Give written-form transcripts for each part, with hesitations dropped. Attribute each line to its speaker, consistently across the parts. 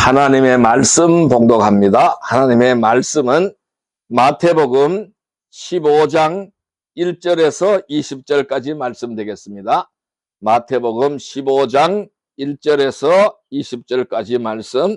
Speaker 1: 하나님의 말씀 봉독합니다. 하나님의 말씀은 마태복음 15장 1절에서 20절까지 말씀 되겠습니다. 마태복음 15장 1절에서 20절까지 말씀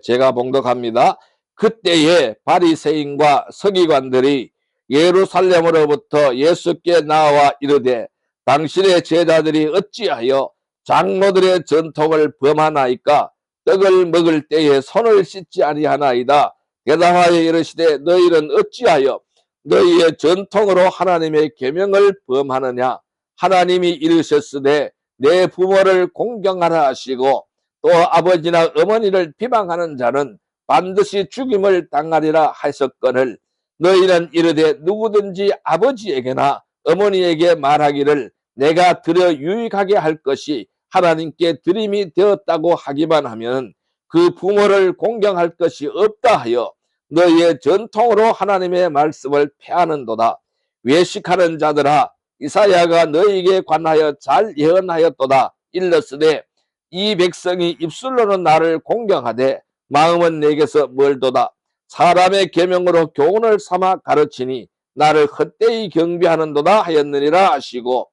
Speaker 1: 제가 봉독합니다. 그때에 바리새인과 서기관들이 예루살렘으로부터 예수께 나와 이르되 당신의 제자들이 어찌하여 장로들의 전통을 범하나이까? 떡을 먹을 때에 손을 씻지 아니하나이다. 대답하여 이르시되 너희는 어찌하여 너희의 전통으로 하나님의 계명을 범하느냐? 하나님이 이르셨으되 내 부모를 공경하라 하시고 또 아버지나 어머니를 비방하는 자는 반드시 죽임을 당하리라 하셨거늘 너희는 이르되 누구든지 아버지에게나 어머니에게 말하기를 내가 드려 유익하게 할 것이 하나님께 드림이 되었다고 하기만 하면 그 부모를 공경할 것이 없다 하여 너희의 전통으로 하나님의 말씀을 폐하는도다. 외식하는 자들아, 이사야가 너희에게 관하여 잘 예언하였도다. 일렀으되 이 백성이 입술로는 나를 공경하되 마음은 내게서 멀도다. 사람의 계명으로 교훈을 삼아 가르치니 나를 헛되이 경배하는도다 하였느니라 하시고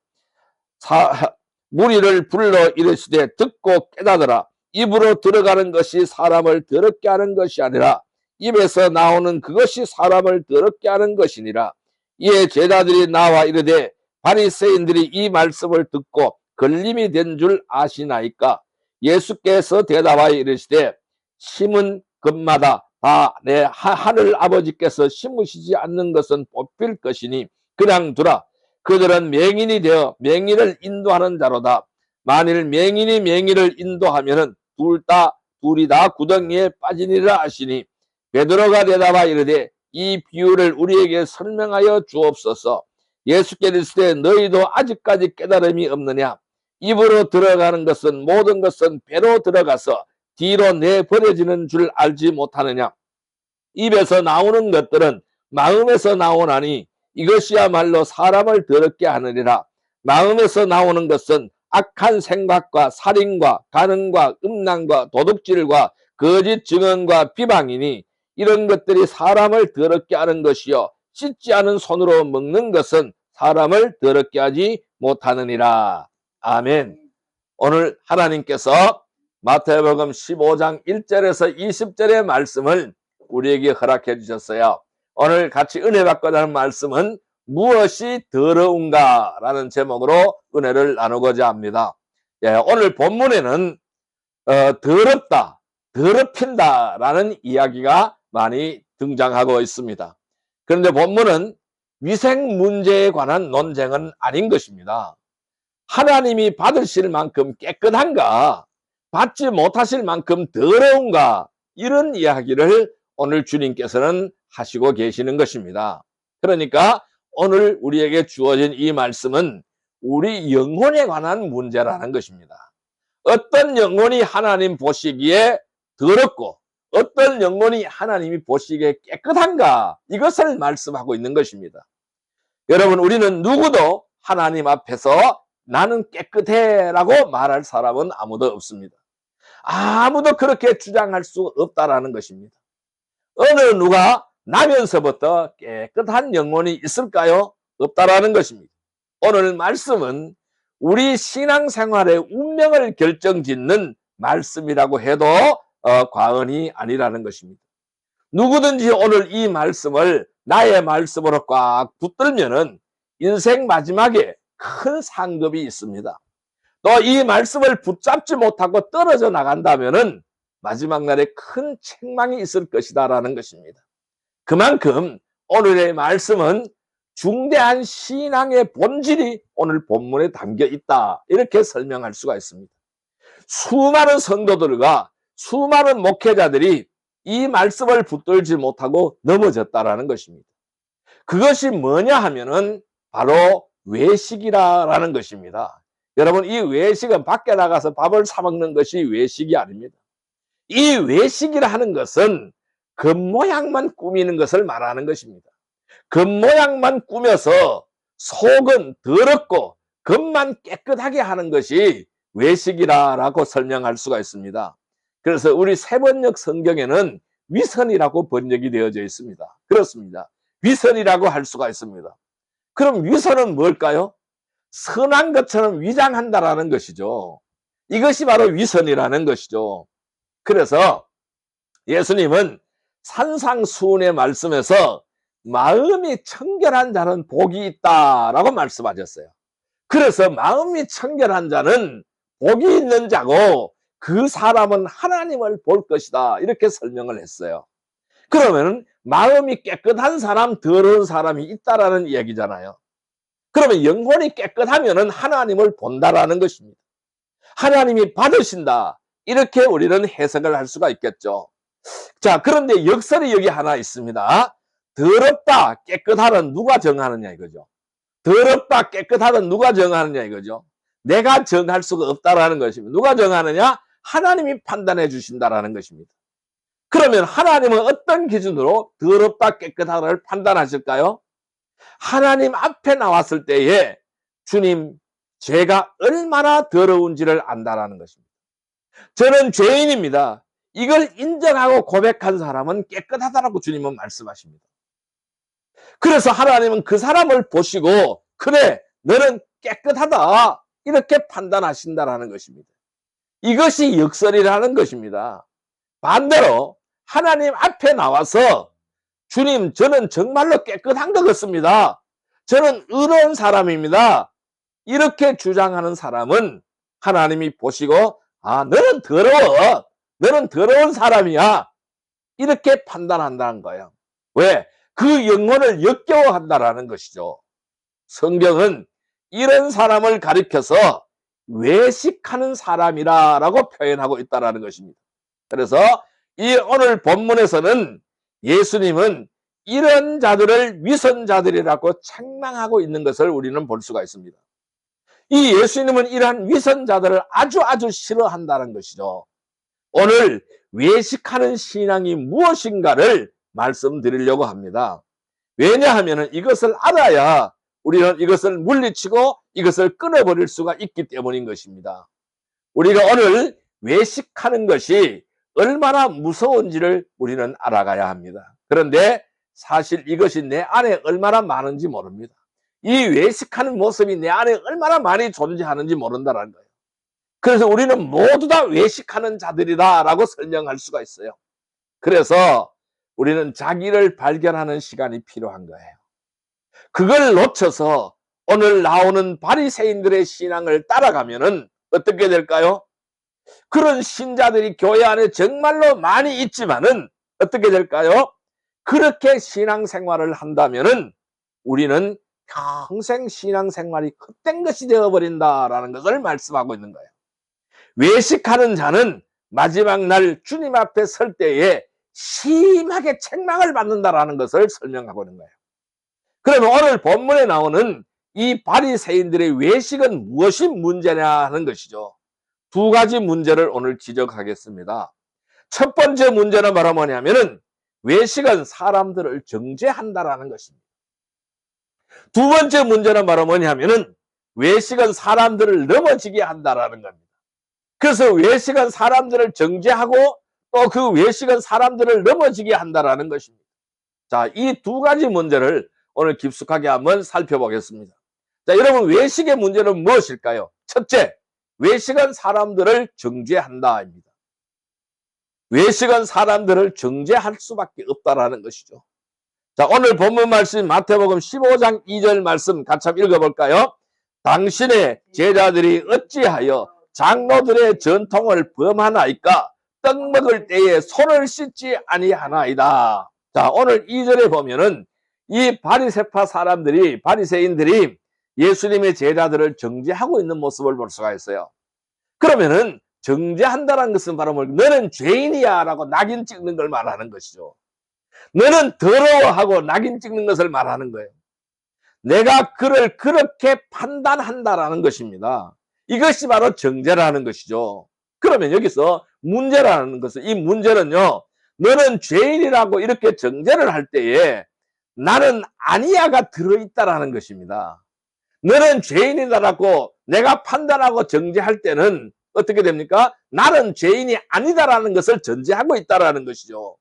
Speaker 1: 무리를 불러 이르시되 듣고 깨닫으라. 입으로 들어가는 것이 사람을 더럽게 하는 것이 아니라 입에서 나오는 그것이 사람을 더럽게 하는 것이니라. 이에 제자들이 나와 이르되 바리새인들이 이 말씀을 듣고 걸림이 된 줄 아시나이까? 예수께서 대답하여 이르시되 심은 것마다 다 내 하늘 아버지께서 심으시지 않는 것은 뽑힐 것이니 그냥 두라. 그들은 맹인이 되어 맹인을 인도하는 자로다. 만일 맹인이 맹인을 인도하면은 둘이 다 구덩이에 빠지니라 하시니 베드로가 대답하여 이르되 이 비유를 우리에게 설명하여 주옵소서. 예수께서 이르시되 너희도 아직까지 깨달음이 없느냐? 입으로 들어가는 것은 모든 것은 배로 들어가서 뒤로 내버려지는 줄 알지 못하느냐? 입에서 나오는 것들은 마음에서 나오나니 이것이야말로 사람을 더럽게 하느니라. 마음에서 나오는 것은 악한 생각과 살인과 간음과 음란과 도둑질과 거짓 증언과 비방이니 이런 것들이 사람을 더럽게 하는 것이요 씻지 않은 손으로 먹는 것은 사람을 더럽게 하지 못하느니라. 아멘. 오늘 하나님께서 마태복음 15장 1절에서 20절의 말씀을 우리에게 허락해 주셨어요. 오늘 같이 은혜 받고자 하는 말씀은 무엇이 더러운가 라는 제목으로 은혜를 나누고자 합니다. 오늘 본문에는 더럽다, 더럽힌다 라는 이야기가 많이 등장하고 있습니다. 그런데 본문은 위생 문제에 관한 논쟁은 아닌 것입니다. 하나님이 받으실 만큼 깨끗한가, 받지 못하실 만큼 더러운가, 이런 이야기를 오늘 주님께서는 하시고 계시는 것입니다. 그러니까 오늘 우리에게 주어진 이 말씀은 우리 영혼에 관한 문제라는 것입니다. 어떤 영혼이 하나님 보시기에 더럽고 어떤 영혼이 하나님이 보시기에 깨끗한가, 이것을 말씀하고 있는 것입니다. 여러분, 우리는 누구도 하나님 앞에서 나는 깨끗해 라고 말할 사람은 아무도 없습니다. 아무도 그렇게 주장할 수 없다라는 것입니다. 어느 누가 나면서부터 깨끗한 영혼이 있을까요? 없다라는 것입니다. 오늘 말씀은 우리 신앙생활의 운명을 결정짓는 말씀이라고 해도 과언이 아니라는 것입니다. 누구든지 오늘 이 말씀을 나의 말씀으로 꽉 붙들면은 인생 마지막에 큰 상급이 있습니다. 또 이 말씀을 붙잡지 못하고 떨어져 나간다면은 마지막 날에 큰 책망이 있을 것이다라는 것입니다. 그만큼 오늘의 말씀은 중대한 신앙의 본질이 오늘 본문에 담겨 있다, 이렇게 설명할 수가 있습니다. 수많은 성도들과 수많은 목회자들이 이 말씀을 붙들지 못하고 넘어졌다라는 것입니다. 그것이 뭐냐 하면은 바로 외식이라는 것입니다. 여러분, 이 외식은 밖에 나가서 밥을 사 먹는 것이 외식이 아닙니다. 이 외식이라 하는 것은 겉모양만 꾸미는 것을 말하는 것입니다. 겉모양만 꾸며서 속은 더럽고 겉만 깨끗하게 하는 것이 외식이라고 설명할 수가 있습니다. 그래서 우리 세번역 성경에는 위선이라고 번역이 되어져 있습니다. 그렇습니다. 위선이라고 할 수가 있습니다. 그럼 위선은 뭘까요? 선한 것처럼 위장한다라는 것이죠. 이것이 바로 위선이라는 것이죠. 그래서 예수님은 산상수훈의 말씀에서 마음이 청결한 자는 복이 있다라고 말씀하셨어요. 그래서 마음이 청결한 자는 복이 있는 자고 그 사람은 하나님을 볼 것이다, 이렇게 설명을 했어요. 그러면 마음이 깨끗한 사람, 더러운 사람이 있다라는 이야기잖아요. 그러면 영혼이 깨끗하면 하나님을 본다라는 것입니다. 하나님이 받으신다, 이렇게 우리는 해석을 할 수가 있겠죠. 자, 그런데 역설이 여기 하나 있습니다. 더럽다, 깨끗하는 누가 정하느냐 이거죠. 더럽다, 깨끗하는 누가 정하느냐 이거죠. 내가 정할 수가 없다라는 것입니다. 누가 정하느냐? 하나님이 판단해 주신다라는 것입니다. 그러면 하나님은 어떤 기준으로 더럽다, 깨끗하다를 판단하실까요? 하나님 앞에 나왔을 때에 주님, 죄가 얼마나 더러운지를 안다라는 것입니다. 저는 죄인입니다. 이걸 인정하고 고백한 사람은 깨끗하다라고 주님은 말씀하십니다. 그래서 하나님은 그 사람을 보시고 그래, 너는 깨끗하다, 이렇게 판단하신다라는 것입니다. 이것이 역설이라는 것입니다. 반대로 하나님 앞에 나와서 주님, 저는 정말로 깨끗한 것 같습니다. 저는 의로운 사람입니다, 이렇게 주장하는 사람은 하나님이 보시고 아, 너는 더러워, 너는 더러운 사람이야, 이렇게 판단한다는 거예요. 왜? 그 영혼을 역겨워한다라는 것이죠. 성경은 이런 사람을 가리켜서 외식하는 사람이라고 표현하고 있다는 것입니다. 그래서 이 오늘 본문에서는 예수님은 이런 자들을 위선자들이라고 책망하고 있는 것을 우리는 볼 수가 있습니다. 이 예수님은 이러한 위선자들을 아주 싫어한다는 것이죠. 오늘 외식하는 신앙이 무엇인가를 말씀드리려고 합니다. 왜냐하면 이것을 알아야 우리는 이것을 물리치고 이것을 끊어버릴 수가 있기 때문인 것입니다. 우리가 오늘 외식하는 것이 얼마나 무서운지를 우리는 알아가야 합니다. 그런데 사실 이것이 내 안에 얼마나 많은지 모릅니다. 이 외식하는 모습이 내 안에 얼마나 많이 존재하는지 모른다는 거예요. 그래서 우리는 모두 다 외식하는 자들이다라고 설명할 수가 있어요. 그래서 우리는 자기를 발견하는 시간이 필요한 거예요. 그걸 놓쳐서 오늘 나오는 바리새인들의 신앙을 따라가면은 어떻게 될까요? 그런 신자들이 교회 안에 정말로 많이 있지만은 어떻게 될까요? 그렇게 신앙생활을 한다면은 우리는 평생 신앙생활이 헛된 것이 되어버린다라는 것을 말씀하고 있는 거예요. 외식하는 자는 마지막 날 주님 앞에 설 때에 심하게 책망을 받는다라는 것을 설명하고 있는 거예요. 그러면 오늘 본문에 나오는 이 바리새인들의 외식은 무엇이 문제냐 하는 것이죠. 두 가지 문제를 오늘 지적하겠습니다. 첫 번째 문제는 바로 뭐냐면은 외식은 사람들을 정죄한다라는 것입니다. 두 번째 문제는 바로 뭐냐면은 외식은 사람들을 넘어지게 한다라는 겁니다. 그래서 외식은 사람들을 정죄하고 또 그 외식은 사람들을 넘어지게 한다라는 것입니다. 자, 이 두 가지 문제를 오늘 깊숙하게 한번 살펴보겠습니다. 자, 여러분, 외식의 문제는 무엇일까요? 첫째, 외식은 사람들을 정죄한다입니다. 외식은 사람들을 정죄할 수밖에 없다라는 것이죠. 자, 오늘 본문 말씀 마태복음 15장 2절 말씀 같이 한번 읽어볼까요? 당신의 제자들이 어찌하여 장로들의 전통을 범하나이까? 떡 먹을 때에 손을 씻지 아니하나이다. 자, 오늘 2절에 보면은 이 바리새파 사람들이, 바리새인들이 예수님의 제자들을 정죄하고 있는 모습을 볼 수가 있어요. 그러면은 정죄한다는 것은 바로 뭐 너는 죄인이야 라고 낙인 찍는 걸 말하는 것이죠. 너는 더러워하고 낙인 찍는 것을 말하는 거예요. 내가 그를 그렇게 판단한다라는 것입니다. 이것이 바로 정죄라는 것이죠. 그러면 여기서 문제라는 것은, 이 문제는요, 너는 죄인이라고 이렇게 정죄를 할 때에 나는 아니야가 들어있다라는 것입니다. 너는 죄인이다라고 내가 판단하고 정죄할 때는 어떻게 됩니까? 나는 죄인이 아니다라는 것을 전제하고 있다라는 것이죠.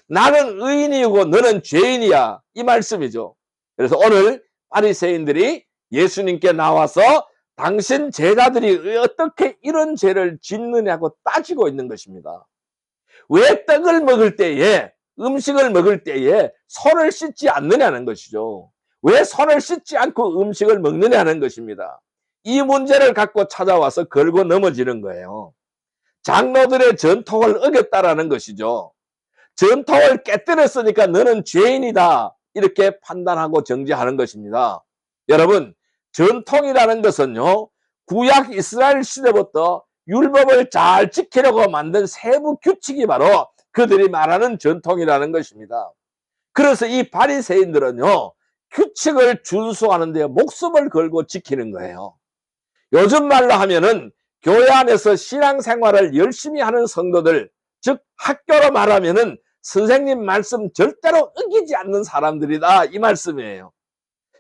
Speaker 1: 나는 의인이고 너는 죄인이야. 이 말씀이죠. 그래서 오늘 바리새인들이 예수님께 나와서 당신 제자들이 어떻게 이런 죄를 짓느냐고 따지고 있는 것입니다. 왜 떡을 먹을 때에, 음식을 먹을 때에 손을 씻지 않느냐는 것이죠. 왜 손을 씻지 않고 음식을 먹느냐는 것입니다. 이 문제를 갖고 찾아와서 걸고 넘어지는 거예요. 장로들의 전통을 어겼다라는 것이죠. 전통을 깨뜨렸으니까 너는 죄인이다, 이렇게 판단하고 정죄하는 것입니다. 여러분, 전통이라는 것은요, 구약 이스라엘 시대부터 율법을 잘 지키려고 만든 세부 규칙이 바로 그들이 말하는 전통이라는 것입니다. 그래서 이 바리새인들은요, 규칙을 준수하는 데 목숨을 걸고 지키는 거예요. 요즘 말로 하면은 교회 안에서 신앙생활을 열심히 하는 성도들, 즉 학교로 말하면은 선생님 말씀 절대로 어기지 않는 사람들이다, 이 말씀이에요.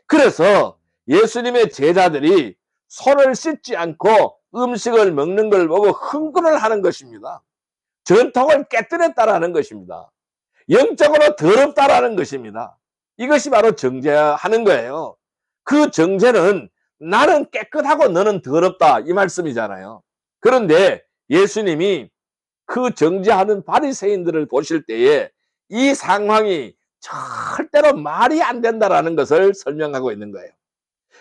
Speaker 1: 그래서 예수님의 제자들이 손을 씻지 않고 음식을 먹는 걸 보고 흥분을 하는 것입니다. 전통을 깨뜨렸다라는 것입니다. 영적으로 더럽다라는 것입니다. 이것이 바로 정죄하는 거예요. 그 정죄는 나는 깨끗하고 너는 더럽다, 이 말씀이잖아요. 그런데 예수님이 그 정죄하는 바리새인들을 보실 때에 이 상황이 절대로 말이 안 된다라는 것을 설명하고 있는 거예요.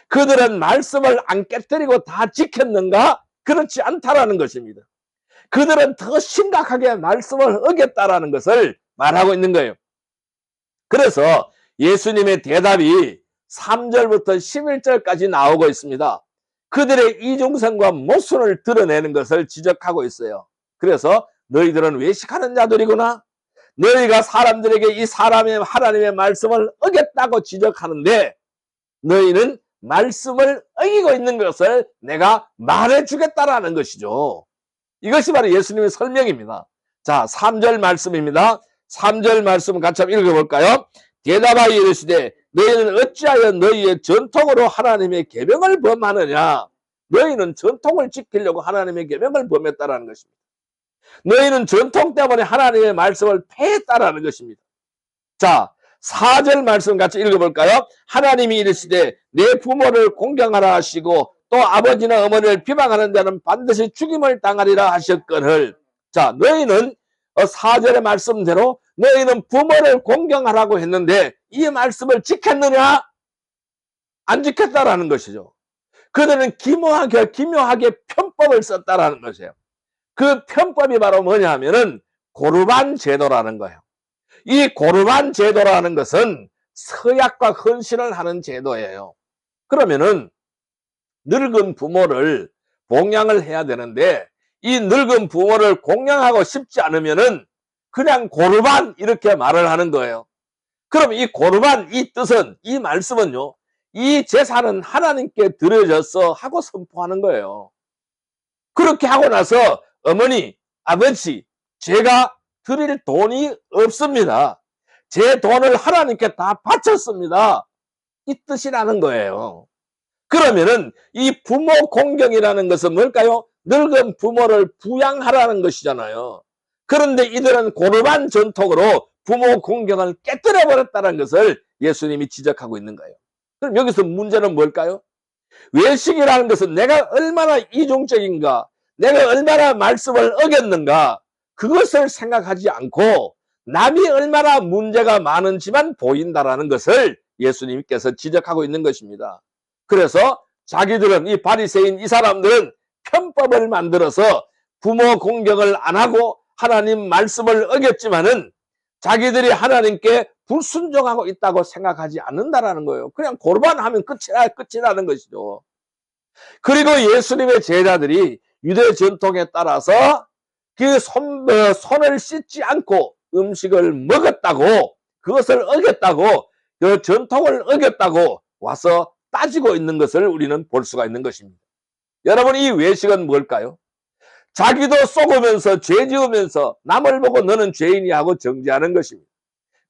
Speaker 1: 그들은 말씀을 안 깨뜨리고 다 지켰는가? 그렇지 않다라는 것입니다. 그들은 더 심각하게 말씀을 어겼다라는 것을 말하고 있는 거예요. 그래서 예수님의 대답이 3절부터 11절까지 나오고 있습니다. 그들의 이중성과 모순을 드러내는 것을 지적하고 있어요. 그래서 너희들은 외식하는 자들이구나. 너희가 사람들에게 이 사람의 하나님의 말씀을 어겼다고 지적하는데 너희는 말씀을 어기고 있는 것을 내가 말해주겠다라는 것이죠. 이것이 바로 예수님의 설명입니다. 자, 3절 말씀입니다. 3절 말씀 같이 한번 읽어볼까요? 대답하여 이르시되 너희는 어찌하여 너희의 전통으로 하나님의 계명을 범하느냐. 너희는 전통을 지키려고 하나님의 계명을 범했다라는 것입니다. 너희는 전통 때문에 하나님의 말씀을 폐했다라는 것입니다. 자, 4절 말씀 같이 읽어볼까요? 하나님이 이르시되 내 부모를 공경하라 하시고 또 아버지나 어머니를 비방하는 자는 반드시 죽임을 당하리라 하셨거늘. 자, 너희는 4절의 말씀대로 너희는 부모를 공경하라고 했는데 이 말씀을 지켰느냐? 안 지켰다라는 것이죠. 그들은 기묘하게 편법을 썼다라는 것이에요. 그 편법이 바로 뭐냐 하면은 고르반 제도라는 거예요. 이 고르반 제도라는 것은 서약과 헌신을 하는 제도예요. 그러면은 늙은 부모를 봉양을 해야 되는데 이 늙은 부모를 공양하고 싶지 않으면은 그냥 고르반 이렇게 말을 하는 거예요. 그럼 이 고르반, 이 뜻은, 이 말씀은요, 이 제사는 하나님께 드려졌어 하고 선포하는 거예요. 그렇게 하고 나서 어머니, 아버지, 제가 드릴 돈이 없습니다. 제 돈을 하나님께 다 바쳤습니다. 이 뜻이라는 거예요. 그러면은 이 부모 공경이라는 것은 뭘까요? 늙은 부모를 부양하라는 것이잖아요. 그런데 이들은 고르반 전통으로 부모 공경을 깨뜨려 버렸다는 것을 예수님이 지적하고 있는 거예요. 그럼 여기서 문제는 뭘까요? 외식이라는 것은 내가 얼마나 이중적인가, 내가 얼마나 말씀을 어겼는가, 그것을 생각하지 않고 남이 얼마나 문제가 많은지만 보인다라는 것을 예수님께서 지적하고 있는 것입니다. 그래서 자기들은, 이 바리새인 이 사람들은 편법을 만들어서 부모 공경을 안 하고 하나님 말씀을 어겼지만은 자기들이 하나님께 불순종하고 있다고 생각하지 않는다라는 거예요. 그냥 고르반하면 끝이라는 것이죠. 그리고 예수님의 제자들이 유대 전통에 따라서 그 손을 씻지 않고 음식을 먹었다고, 그것을 어겼다고, 그 전통을 어겼다고 와서 따지고 있는 것을 우리는 볼 수가 있는 것입니다. 여러분, 이 외식은 뭘까요? 자기도 속으면서 죄 지으면서 남을 보고 너는 죄인이 하고 정죄하는 것입니다.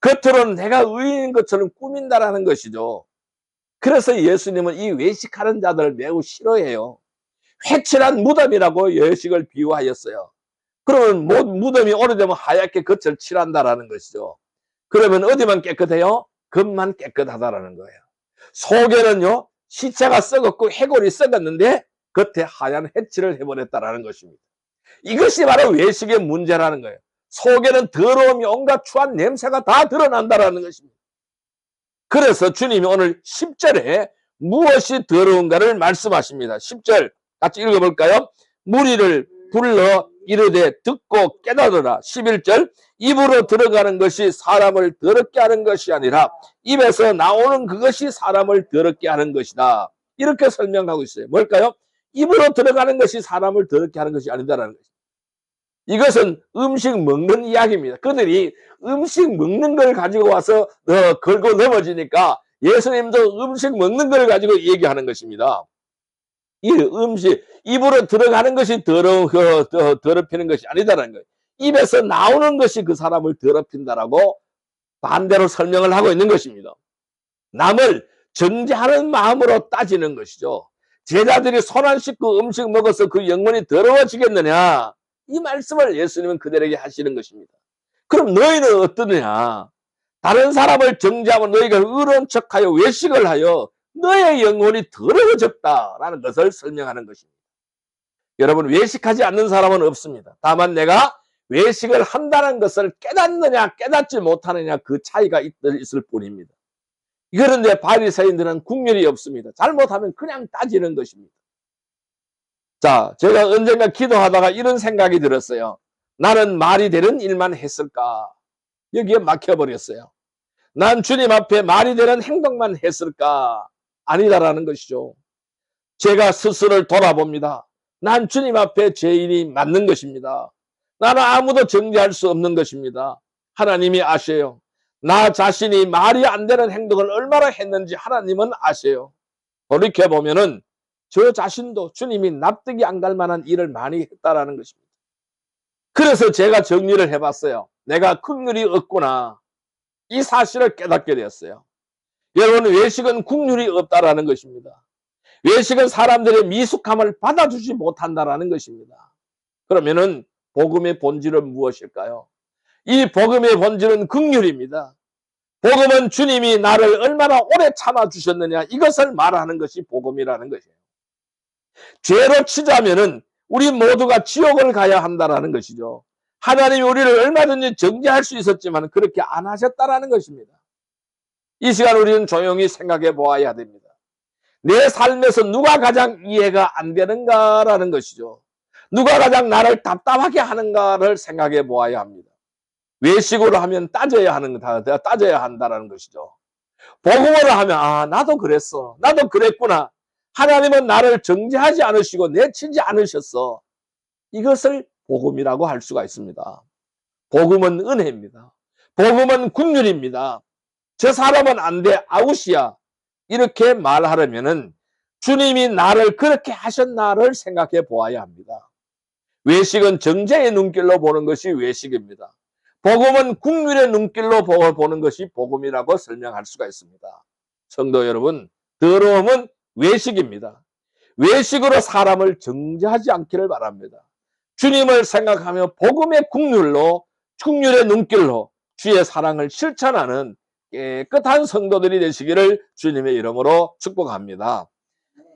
Speaker 1: 겉으로는 내가 의인인 것처럼 꾸민다라는 것이죠. 그래서 예수님은 이 외식하는 자들을 매우 싫어해요. 회칠한 무덤이라고 예식을 비유하였어요. 그러면 무덤이 오래되면 하얗게 겉을 칠한다라는 것이죠. 그러면 어디만 깨끗해요? 겉만 깨끗하다라는 거예요. 속에는요, 시체가 썩었고 해골이 썩었는데 겉에 하얀 해칠을 해버렸다라는 것입니다. 이것이 바로 외식의 문제라는 거예요. 속에는 더러움이 온갖 추한 냄새가 다 드러난다라는 것입니다. 그래서 주님이 오늘 10절에 무엇이 더러운가를 말씀하십니다. 10절 같이 읽어볼까요? 무리를 불러 이르되 듣고 깨달으라. 11절 입으로 들어가는 것이 사람을 더럽게 하는 것이 아니라 입에서 나오는 그것이 사람을 더럽게 하는 것이다. 이렇게 설명하고 있어요. 뭘까요? 입으로 들어가는 것이 사람을 더럽게 하는 것이 아니다라는 것입니다. 이것은 음식 먹는 이야기입니다. 그들이 음식 먹는 걸 가지고 와서 걸고 넘어지니까 예수님도 음식 먹는 걸 가지고 얘기하는 것입니다. 이 음식, 입으로 들어가는 것이 더럽히는 것이 아니다라는 거예요. 입에서 나오는 것이 그 사람을 더럽힌다라고 반대로 설명을 하고 있는 것입니다. 남을 정죄하는 마음으로 따지는 것이죠. 제자들이 손 안 씻고 음식 먹어서 그 영혼이 더러워지겠느냐? 이 말씀을 예수님은 그들에게 하시는 것입니다. 그럼 너희는 어떠느냐? 다른 사람을 정죄하면 너희가 의로운 척하여 외식을 하여 너의 영혼이 더러워졌다라는 것을 설명하는 것입니다. 여러분, 외식하지 않는 사람은 없습니다. 다만 내가 외식을 한다는 것을 깨닫느냐 깨닫지 못하느냐 그 차이가 있을 뿐입니다. 그런데 바리새인들은 국률이 없습니다. 잘못하면 그냥 따지는 것입니다. 자, 제가 언젠가 기도하다가 이런 생각이 들었어요. 나는 말이 되는 일만 했을까? 여기에 막혀버렸어요. 난 주님 앞에 말이 되는 행동만 했을까? 아니다라는 것이죠. 제가 스스로를 돌아봅니다. 난 주님 앞에 죄인이 맞는 것입니다. 나는 아무도 정죄할 수 없는 것입니다. 하나님이 아셔요. 나 자신이 말이 안 되는 행동을 얼마나 했는지 하나님은 아세요. 돌이켜보면은 저 자신도 주님이 납득이 안 갈 만한 일을 많이 했다라는 것입니다. 그래서 제가 정리를 해봤어요. 내가 국률이 없구나. 이 사실을 깨닫게 되었어요. 여러분, 외식은 국률이 없다라는 것입니다. 외식은 사람들의 미숙함을 받아주지 못한다라는 것입니다. 그러면은 복음의 본질은 무엇일까요? 이 복음의 본질은 긍휼입니다. 복음은 주님이 나를 얼마나 오래 참아주셨느냐 이것을 말하는 것이 복음이라는 것이에요. 죄로 치자면은 우리 모두가 지옥을 가야 한다라는 것이죠. 하나님이 우리를 얼마든지 정죄할 수 있었지만 그렇게 안 하셨다라는 것입니다. 이 시간 우리는 조용히 생각해 보아야 됩니다. 내 삶에서 누가 가장 이해가 안 되는가라는 것이죠. 누가 가장 나를 답답하게 하는가를 생각해 보아야 합니다. 외식으로 하면 따져야 한다라는 것이죠. 복음으로 하면 나도 그랬어. 나도 그랬구나. 하나님은 나를 정죄하지 않으시고 내치지 않으셨어. 이것을 복음이라고 할 수가 있습니다. 복음은 은혜입니다. 복음은 긍휼입니다. 저 사람은 안 돼. 아웃이야. 이렇게 말하려면은 주님이 나를 그렇게 하셨나를 생각해 보아야 합니다. 외식은 정죄의 눈길로 보는 것이 외식입니다. 복음은 긍휼의 눈길로 보는 것이 복음이라고 설명할 수가 있습니다. 성도 여러분, 더러움은 외식입니다. 외식으로 사람을 정죄하지 않기를 바랍니다. 주님을 생각하며 복음의 긍휼의 눈길로 주의 사랑을 실천하는 깨끗한 성도들이 되시기를 주님의 이름으로 축복합니다.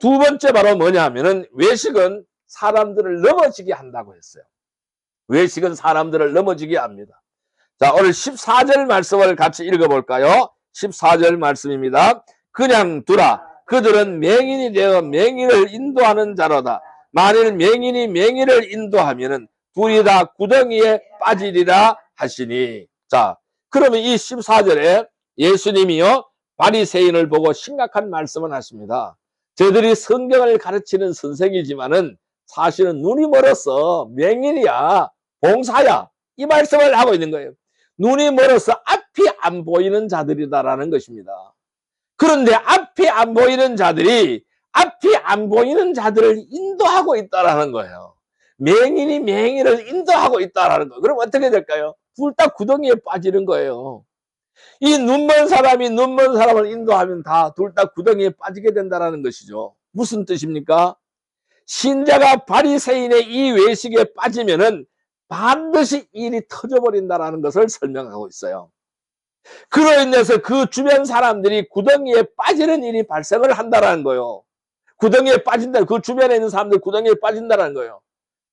Speaker 1: 두 번째 바로 뭐냐 하면은 외식은 사람들을 넘어지게 한다고 했어요. 외식은 사람들을 넘어지게 합니다. 자, 오늘 14절 말씀을 같이 읽어볼까요? 14절 말씀입니다. 그냥 두라. 그들은 맹인이 되어 맹인을 인도하는 자로다. 만일 맹인이 맹인을 인도하면은 둘이 다 구덩이에 빠지리라 하시니. 자, 그러면 이 14절에 예수님이요 바리새인을 보고 심각한 말씀을 하십니다. 저들이 성경을 가르치는 선생이지만은 사실은 눈이 멀어서 맹인이야, 봉사야, 이 말씀을 하고 있는 거예요. 눈이 멀어서 앞이 안 보이는 자들이다라는 것입니다. 그런데 앞이 안 보이는 자들이 앞이 안 보이는 자들을 인도하고 있다라는 거예요. 맹인이 맹인을 인도하고 있다라는 거예요. 그럼 어떻게 될까요? 둘 다 구덩이에 빠지는 거예요. 이 눈먼 사람이 눈먼 사람을 인도하면 다 둘 다 구덩이에 빠지게 된다는 것이죠. 무슨 뜻입니까? 신자가 바리새인의 이 외식에 빠지면은 반드시 일이 터져버린다라는 것을 설명하고 있어요. 그로 인해서 그 주변 사람들이 구덩이에 빠지는 일이 발생을 한다라는 거예요. 구덩이에 빠진다. 그 주변에 있는 사람들 구덩이에 빠진다라는 거예요.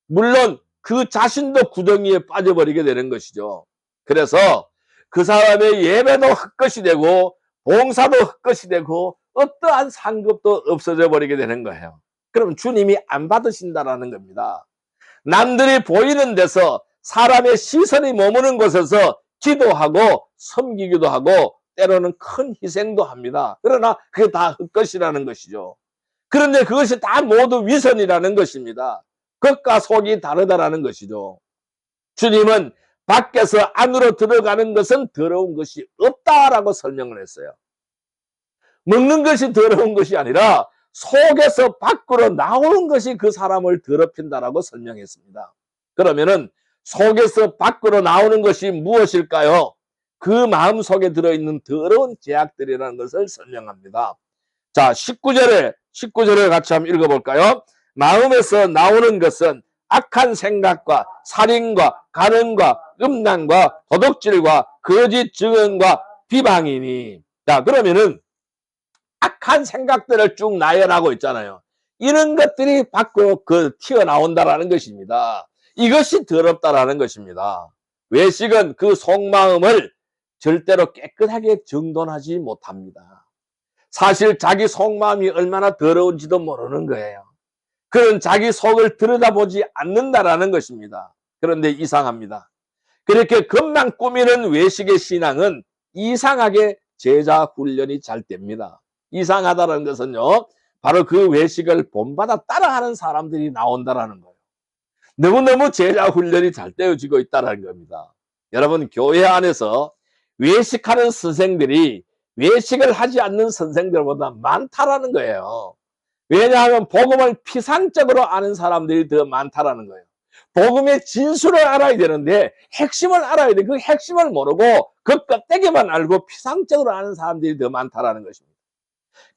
Speaker 1: 물론 그 자신도 구덩이에 빠져버리게 되는 것이죠. 그래서 그 사람의 예배도 헛것이 되고 봉사도 헛것이 되고 어떠한 상급도 없어져 버리게 되는 거예요. 그럼 주님이 안 받으신다라는 겁니다. 남들이 보이는 데서 사람의 시선이 머무는 곳에서 기도하고 섬기기도 하고 때로는 큰 희생도 합니다. 그러나 그게 다 헛것이라는 것이죠. 그런데 그것이 다 모두 위선이라는 것입니다. 겉과 속이 다르다라는 것이죠. 주님은 밖에서 안으로 들어가는 것은 더러운 것이 없다라고 설명을 했어요. 먹는 것이 더러운 것이 아니라 속에서 밖으로 나오는 것이 그 사람을 더럽힌다라고 설명했습니다. 그러면은 속에서 밖으로 나오는 것이 무엇일까요? 그 마음 속에 들어있는 더러운 죄악들이라는 것을 설명합니다. 자, 19절을 같이 한번 읽어볼까요? 마음에서 나오는 것은 악한 생각과 살인과 간음과 음란과 도둑질과 거짓 증언과 비방이니. 자, 그러면은 악한 생각들을 쭉 나열하고 있잖아요. 이런 것들이 밖으로 튀어나온다라는 것입니다. 이것이 더럽다라는 것입니다. 외식은 그 속마음을 절대로 깨끗하게 정돈하지 못합니다. 사실 자기 속마음이 얼마나 더러운지도 모르는 거예요. 그런 자기 속을 들여다보지 않는다라는 것입니다. 그런데 이상합니다. 그렇게 겉만 꾸미는 외식의 신앙은 이상하게 제자 훈련이 잘 됩니다. 이상하다는 것은요, 바로 그 외식을 본받아 따라하는 사람들이 나온다라는 거예요. 너무너무 제자 훈련이 잘 되어지고 있다는 겁니다. 여러분, 교회 안에서 외식하는 선생들이 외식을 하지 않는 선생들보다 많다라는 거예요. 왜냐하면 복음을 피상적으로 아는 사람들이 더 많다라는 거예요. 복음의 진수를 알아야 되는데 핵심을 알아야 돼. 그 핵심을 모르고 그 껍데기만 알고 피상적으로 아는 사람들이 더 많다라는 것입니다.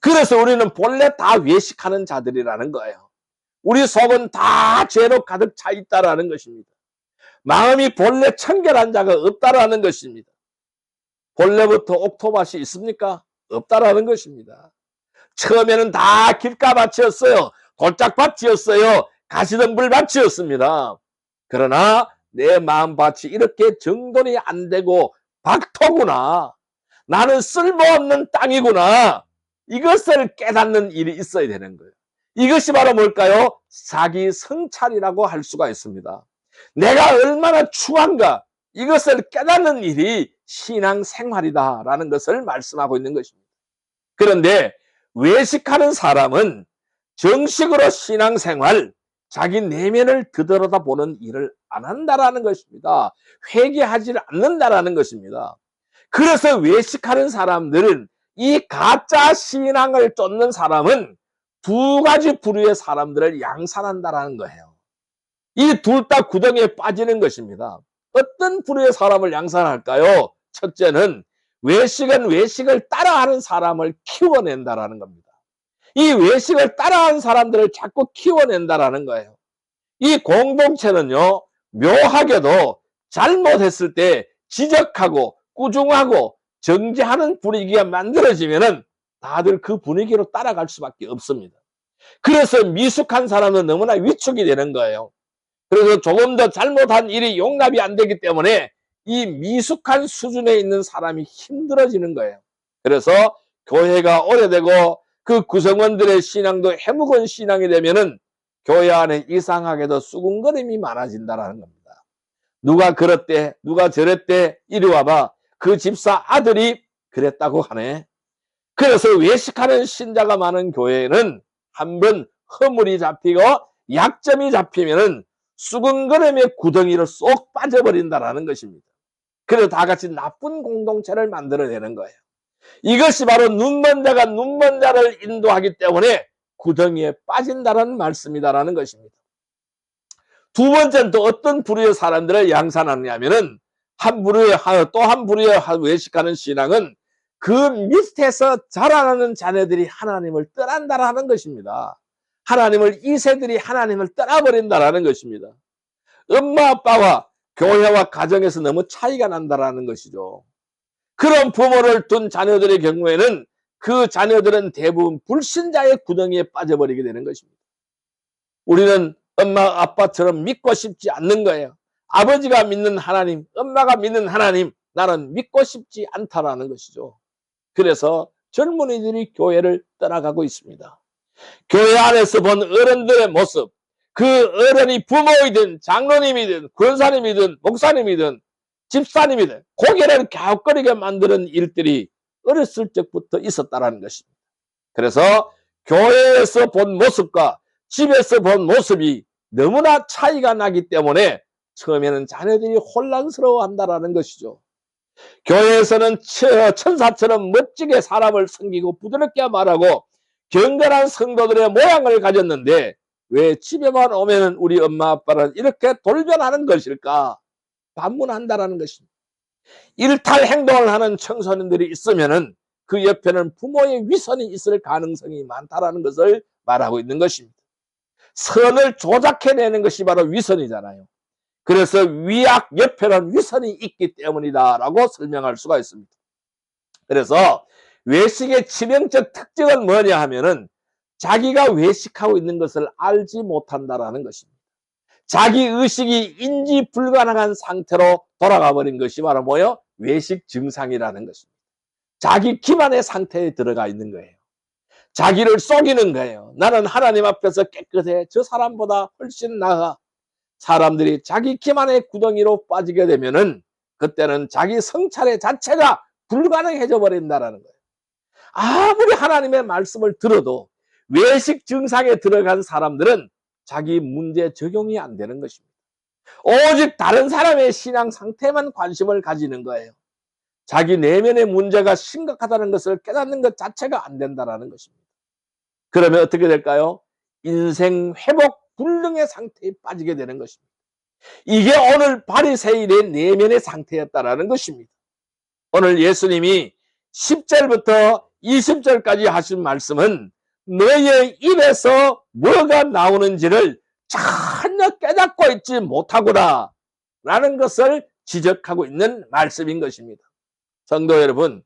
Speaker 1: 그래서 우리는 본래 다 외식하는 자들이라는 거예요. 우리 속은 다 죄로 가득 차 있다라는 것입니다. 마음이 본래 청결한 자가 없다라는 것입니다. 본래부터 옥토밭이 있습니까? 없다라는 것입니다. 처음에는 다 길가밭이었어요. 돌짝밭이었어요. 가시덤불밭이었습니다. 그러나 내 마음밭이 이렇게 정돈이 안 되고 박토구나. 나는 쓸모없는 땅이구나. 이것을 깨닫는 일이 있어야 되는 거예요. 이것이 바로 뭘까요? 자기 성찰이라고 할 수가 있습니다. 내가 얼마나 추한가. 이것을 깨닫는 일이 신앙생활이다라는 것을 말씀하고 있는 것입니다. 그런데 외식하는 사람은 정식으로 신앙생활, 자기 내면을 되돌아보는 일을 안 한다라는 것입니다. 회개하지 않는다라는 것입니다. 그래서 외식하는 사람들은 이 가짜 신앙을 쫓는 사람은 두 가지 부류의 사람들을 양산한다라는 거예요. 이 둘 다 구덩이에 빠지는 것입니다. 어떤 부류의 사람을 양산할까요? 첫째는 외식은 외식을 따라하는 사람을 키워낸다라는 겁니다. 이 외식을 따라하는 사람들을 자꾸 키워낸다라는 거예요. 이 공동체는요, 묘하게도 잘못했을 때 지적하고 꾸중하고 정죄하는 분위기가 만들어지면은 다들 그 분위기로 따라갈 수밖에 없습니다. 그래서 미숙한 사람은 너무나 위축이 되는 거예요. 그래서 조금 더 잘못한 일이 용납이 안 되기 때문에 이 미숙한 수준에 있는 사람이 힘들어지는 거예요. 그래서 교회가 오래되고 그 구성원들의 신앙도 해묵은 신앙이 되면은 교회 안에 이상하게도 수군거림이 많아진다는 겁니다. 누가 그랬대, 누가 저랬대, 이리 와봐. 그 집사 아들이 그랬다고 하네. 그래서 외식하는 신자가 많은 교회는 한번 허물이 잡히고 약점이 잡히면은 수군거림의 구덩이로 쏙 빠져버린다는 것입니다. 그래서 다 같이 나쁜 공동체를 만들어내는 거예요. 이것이 바로 눈먼 자가 눈먼 자를 인도하기 때문에 구덩이에 빠진다는 말씀이다라는 것입니다. 두 번째는 또 어떤 부류의 사람들을 양산하느냐면은 또 한 부류의 외식하는 신앙은 그 밑에서 자라나는 자녀들이 하나님을 떠난다라는 것입니다. 하나님을, 2세들이 하나님을 떠나버린다라는 것입니다. 엄마 아빠와 교회와 가정에서 너무 차이가 난다라는 것이죠. 그런 부모를 둔 자녀들의 경우에는 그 자녀들은 대부분 불신자의 구덩이에 빠져버리게 되는 것입니다. 우리는 엄마 아빠처럼 믿고 싶지 않는 거예요. 아버지가 믿는 하나님, 엄마가 믿는 하나님, 나는 믿고 싶지 않다라는 것이죠. 그래서 젊은이들이 교회를 떠나가고 있습니다. 교회 안에서 본 어른들의 모습, 그 어른이 부모이든 장로님이든 권사님이든 목사님이든 집사님이든 고개를 갸웃거리게 만드는 일들이 어렸을 적부터 있었다는 것입니다. 그래서 교회에서 본 모습과 집에서 본 모습이 너무나 차이가 나기 때문에 처음에는 자녀들이 혼란스러워한다는 것이죠. 교회에서는 천사처럼 멋지게 사람을 섬기고 부드럽게 말하고 경건한 성도들의 모양을 가졌는데 왜 집에만 오면 우리 엄마 아빠는 이렇게 돌변하는 것일까? 반문한다라는 것입니다. 일탈 행동을 하는 청소년들이 있으면은 그 옆에는 부모의 위선이 있을 가능성이 많다라는 것을 말하고 있는 것입니다. 선을 조작해내는 것이 바로 위선이잖아요. 그래서 위악 옆에는 위선이 있기 때문이다라고 설명할 수가 있습니다. 그래서 외식의 치명적 특징은 뭐냐 하면은 자기가 외식하고 있는 것을 알지 못한다라는 것입니다. 자기 의식이 인지 불가능한 상태로 돌아가 버린 것이 바로 뭐예요? 외식 증상이라는 것입니다. 자기 기만의 상태에 들어가 있는 거예요. 자기를 속이는 거예요. 나는 하나님 앞에서 깨끗해. 저 사람보다 훨씬 나아. 사람들이 자기 기만의 구덩이로 빠지게 되면은 그때는 자기 성찰의 자체가 불가능해져 버린다는 거예요. 아무리 하나님의 말씀을 들어도 외식 증상에 들어간 사람들은 자기 문제 적용이 안 되는 것입니다. 오직 다른 사람의 신앙 상태만 관심을 가지는 거예요. 자기 내면의 문제가 심각하다는 것을 깨닫는 것 자체가 안 된다는 것입니다. 그러면 어떻게 될까요? 인생 회복 불능의 상태에 빠지게 되는 것입니다. 이게 오늘 바리새인의 내면의 상태였다는 것입니다. 오늘 예수님이 10절부터 20절까지 하신 말씀은 너의 입에서 뭐가 나오는지를 전혀 깨닫고 있지 못하구나 라는 것을 지적하고 있는 말씀인 것입니다. 성도 여러분,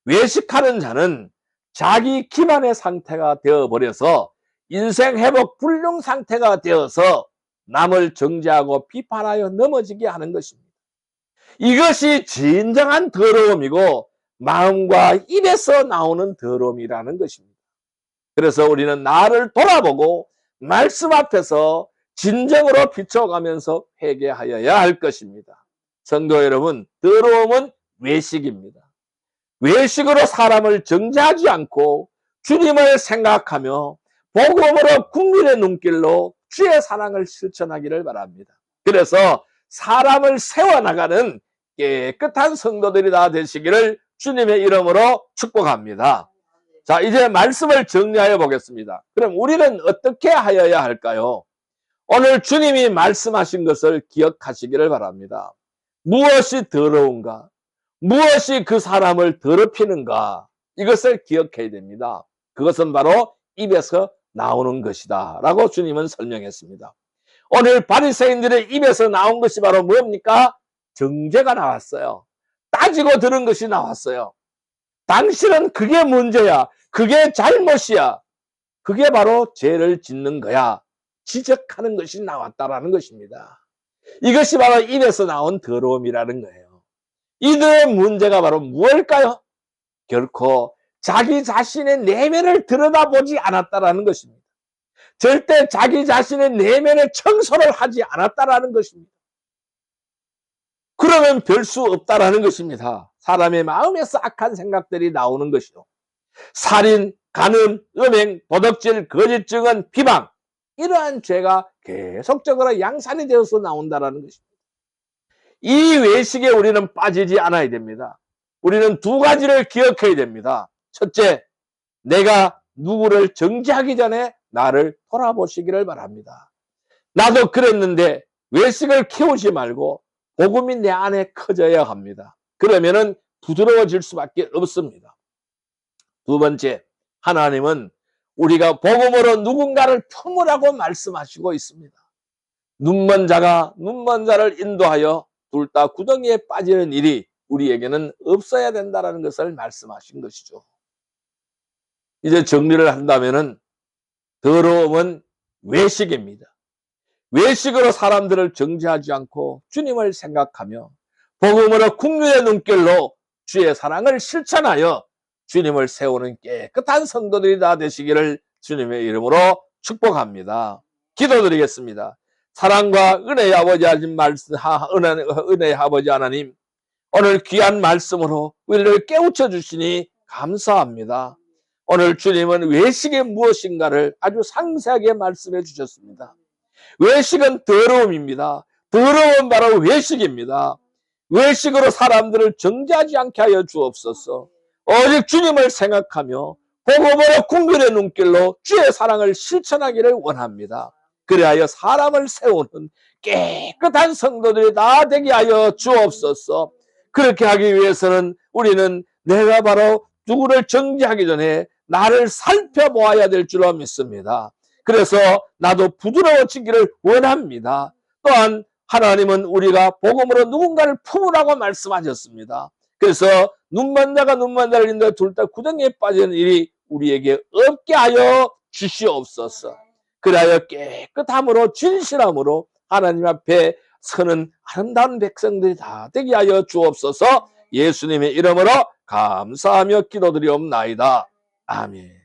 Speaker 1: 외식하는 자는 자기 기만의 상태가 되어버려서 인생 회복 불능 상태가 되어서 남을 정죄하고 비판하여 넘어지게 하는 것입니다. 이것이 진정한 더러움이고 마음과 입에서 나오는 더러움이라는 것입니다. 그래서 우리는 나를 돌아보고 말씀 앞에서 진정으로 비춰가면서 회개하여야 할 것입니다. 성도 여러분, 더러움은 외식입니다. 외식으로 사람을 정죄하지 않고 주님을 생각하며 복음으로 국민의 눈길로 주의 사랑을 실천하기를 바랍니다. 그래서 사람을 세워나가는 깨끗한 성도들이 다 되시기를 주님의 이름으로 축복합니다. 자, 이제 말씀을 정리하여 보겠습니다. 그럼 우리는 어떻게 하여야 할까요? 오늘 주님이 말씀하신 것을 기억하시기를 바랍니다. 무엇이 더러운가? 무엇이 그 사람을 더럽히는가? 이것을 기억해야 됩니다. 그것은 바로 입에서 나오는 것이다 라고 주님은 설명했습니다. 오늘 바리새인들의 입에서 나온 것이 바로 뭡니까? 정죄가 나왔어요. 따지고 들은 것이 나왔어요. 당신은 그게 문제야. 그게 잘못이야. 그게 바로 죄를 짓는 거야. 지적하는 것이 나왔다라는 것입니다. 이것이 바로 입에서 나온 더러움이라는 거예요. 이들의 문제가 바로 무엇일까요? 결코 자기 자신의 내면을 들여다보지 않았다라는 것입니다. 절대 자기 자신의 내면의 청소를 하지 않았다라는 것입니다. 그러면 별 수 없다라는 것입니다. 사람의 마음에서 악한 생각들이 나오는 것이요. 살인, 간음, 음행, 도덕질, 거짓 증언, 비방 이러한 죄가 계속적으로 양산이 되어서 나온다라는 것입니다. 이 외식에 우리는 빠지지 않아야 됩니다. 우리는 두 가지를 기억해야 됩니다. 첫째, 내가 누구를 정죄하기 전에 나를 돌아보시기를 바랍니다. 나도 그랬는데 외식을 키우지 말고 복음이 내 안에 커져야 합니다. 그러면은 부드러워질 수밖에 없습니다. 두 번째, 하나님은 우리가 복음으로 누군가를 품으라고 말씀하시고 있습니다. 눈먼 자가 눈먼 자를 인도하여 둘 다 구덩이에 빠지는 일이 우리에게는 없어야 된다는 것을 말씀하신 것이죠. 이제 정리를 한다면은 더러움은 외식입니다. 외식으로 사람들을 정죄하지 않고 주님을 생각하며 복음으로 국률의 눈길로 주의 사랑을 실천하여 주님을 세우는 깨끗한 성도들이 다 되시기를 주님의 이름으로 축복합니다. 기도드리겠습니다. 사랑과 은혜의 아버지 은혜의 아버지 하나님, 오늘 귀한 말씀으로 우리를 깨우쳐 주시니 감사합니다. 오늘 주님은 외식이 무엇인가를 아주 상세하게 말씀해 주셨습니다. 외식은 더러움입니다. 더러움은 바로 외식입니다. 외식으로 사람들을 정죄하지 않게 하여 주옵소서. 오직 주님을 생각하며 복음으로 국민의 눈길로 주의 사랑을 실천하기를 원합니다. 그리하여 사람을 세우는 깨끗한 성도들이 다 되게 하여 주옵소서. 그렇게 하기 위해서는 우리는 내가 바로 누구를 정죄하기 전에 나를 살펴보아야 될 줄로 믿습니다. 그래서 나도 부드러워지기를 원합니다. 또한 하나님은 우리가 복음으로 누군가를 품으라고 말씀하셨습니다. 그래서 눈먼 자가 눈먼 자를 인도해 둘 다 구덩이에 빠지는 일이 우리에게 없게 하여 주시옵소서. 그리하여 깨끗함으로 진실함으로 하나님 앞에 서는 아름다운 백성들이 다 되게 하여 주옵소서. 예수님의 이름으로 감사하며 기도드리옵나이다. 아멘.